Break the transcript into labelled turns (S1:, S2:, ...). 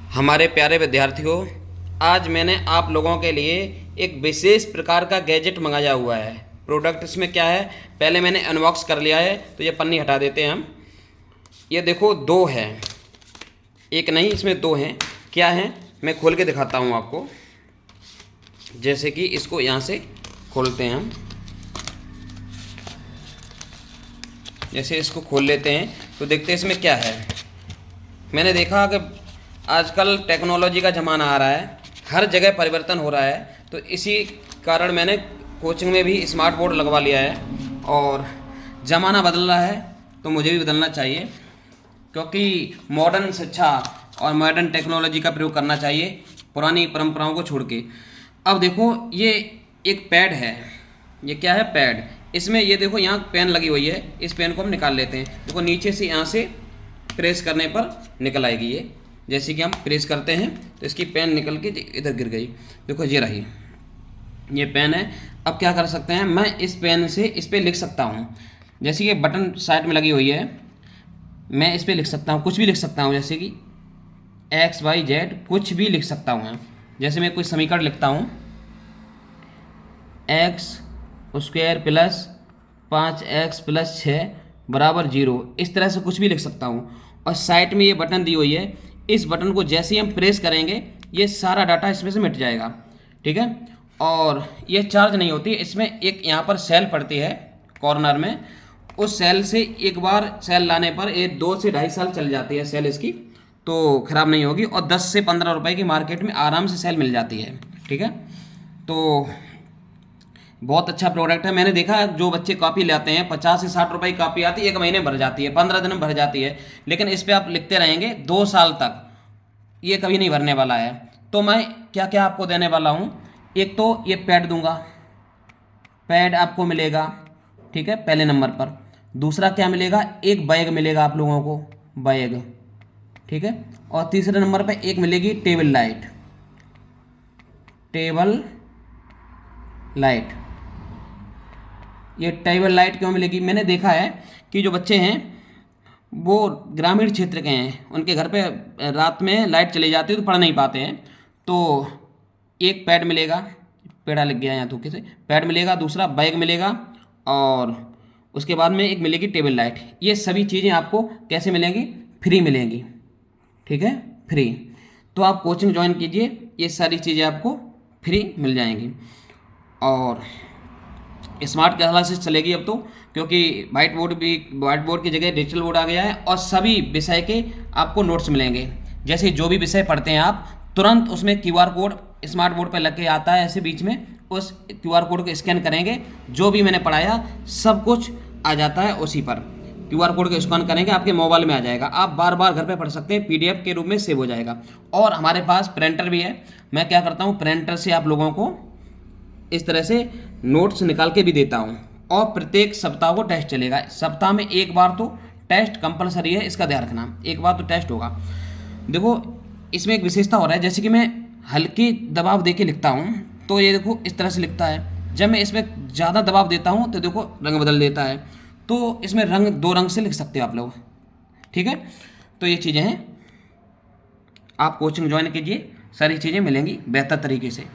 S1: हमारे प्यारे विद्यार्थियों, आज मैंने आप लोगों के लिए एक विशेष प्रकार का गैजेट मंगाया हुआ है। प्रोडक्ट इसमें क्या है, पहले मैंने अनबॉक्स कर लिया है, तो ये पन्नी हटा देते हैं हम। ये देखो, दो है, एक नहीं, इसमें दो हैं। क्या है, मैं खोल के दिखाता हूँ आपको। जैसे कि इसको यहाँ से खोलते हैं हम, जैसे इसको खोल लेते हैं तो देखते हैं इसमें क्या है। मैंने देखा कि आजकल टेक्नोलॉजी का ज़माना आ रहा है, हर जगह परिवर्तन हो रहा है, तो इसी कारण मैंने कोचिंग में भी स्मार्ट बोर्ड लगवा लिया है। और ज़माना बदल रहा है तो मुझे भी बदलना चाहिए, क्योंकि मॉडर्न शिक्षा और मॉडर्न टेक्नोलॉजी का प्रयोग करना चाहिए, पुरानी परंपराओं को छोड़ के। अब देखो, ये एक पैड है। ये क्या है, पैड। इसमें ये देखो, यहाँ पेन लगी हुई है। इस पेन को हम निकाल लेते हैं। देखो, नीचे से यहाँ से प्रेस करने पर निकल आएगी ये। जैसे कि हम प्रेस करते हैं तो इसकी पेन निकल के इधर गिर गई। देखो, ये रही, ये पेन है। अब क्या कर सकते हैं, मैं इस पेन से इस पर लिख सकता हूँ। जैसे कि बटन साइड में लगी हुई है, मैं इस पर लिख सकता हूँ, कुछ भी लिख सकता हूँ। जैसे कि XYZ कुछ भी लिख सकता हूँ मैं। जैसे मैं कोई समीकरण लिखता हूँ, x² प्लस 5x प्लस 6 बराबर 0, इस तरह से कुछ भी लिख सकता हूँ। और साइड में ये बटन दी हुई है, इस बटन को जैसे ही हम प्रेस करेंगे ये सारा डाटा इसमें से मिट जाएगा। ठीक है, और ये चार्ज नहीं होती। इसमें एक यहाँ पर सेल पड़ती है कॉर्नर में, उस सेल से एक बार सेल लाने पर ये 2 से 2.5 साल चल जाती है सेल इसकी, तो ख़राब नहीं होगी। और 10 से 15 रुपए की मार्केट में आराम से सेल मिल जाती है। ठीक है, तो बहुत अच्छा प्रोडक्ट है। मैंने देखा जो बच्चे कॉपी लाते हैं, 50 से 60 रुपए की कॉपी आती है, 1 महीने भर जाती है, 15 दिन में भर जाती है। लेकिन इस पर आप लिखते रहेंगे 2 साल तक, ये कभी नहीं भरने वाला है। तो मैं क्या क्या आपको देने वाला हूँ, एक तो ये पैड दूंगा, पैड आपको मिलेगा। ठीक है, पहले नंबर पर। दूसरा क्या मिलेगा, एक बैग मिलेगा आप लोगों को, बैग। ठीक है, और तीसरे नंबर पर एक मिलेगी टेबल लाइट। टेबल लाइट, ये टेबल लाइट क्यों मिलेगी, मैंने देखा है कि जो बच्चे हैं वो ग्रामीण क्षेत्र के हैं, उनके घर पे रात में लाइट चली जाती है तो पढ़ नहीं पाते हैं। तो एक पैड मिलेगा, पेड़ा लग गया यहाँ धोखे से, पैड मिलेगा, दूसरा बैग मिलेगा, और उसके बाद में एक मिलेगी टेबल लाइट। ये सभी चीज़ें आपको कैसे मिलेंगी, फ्री मिलेंगी। ठीक है, फ्री। तो आप कोचिंग ज्वाइन कीजिए, ये सारी चीज़ें आपको फ्री मिल जाएंगी। और स्मार्ट क्लासेस चलेगी अब तो, क्योंकि वाइट बोर्ड की जगह डिजिटल बोर्ड आ गया है। और सभी विषय के आपको नोट्स मिलेंगे। जैसे जो भी विषय पढ़ते हैं आप, तुरंत उसमें QR कोड स्मार्ट बोर्ड पर लग के आता है, ऐसे बीच में उस QR कोड को स्कैन करेंगे, जो भी मैंने पढ़ाया सब कुछ आ जाता है उसी पर। QR कोड को स्कैन करेंगे, आपके मोबाइल में आ जाएगा, आप बार बार घर पे पढ़ सकते हैं, PDF के रूप में सेव हो जाएगा। और हमारे पास प्रिंटर भी है। मैं क्या करता हूँ, प्रिंटर से आप लोगों को इस तरह से नोट्स निकाल के भी देता हूँ। और प्रत्येक सप्ताह को टेस्ट चलेगा, सप्ताह में एक बार तो टेस्ट कंपलसरी है, इसका ध्यान रखना, एक बार तो टेस्ट होगा। देखो, इसमें एक विशेषता हो रहा है, जैसे कि मैं हल्की दबाव दे के लिखता हूँ तो ये देखो इस तरह से लिखता है। जब मैं इसमें ज़्यादा दबाव देता हूँ तो देखो रंग बदल देता है। तो इसमें रंग 2 रंग से लिख सकते हो आप लोग। ठीक है, तो ये चीज़ें हैं, आप कोचिंग ज्वाइन कीजिए, सारी चीज़ें मिलेंगी बेहतर तरीके से।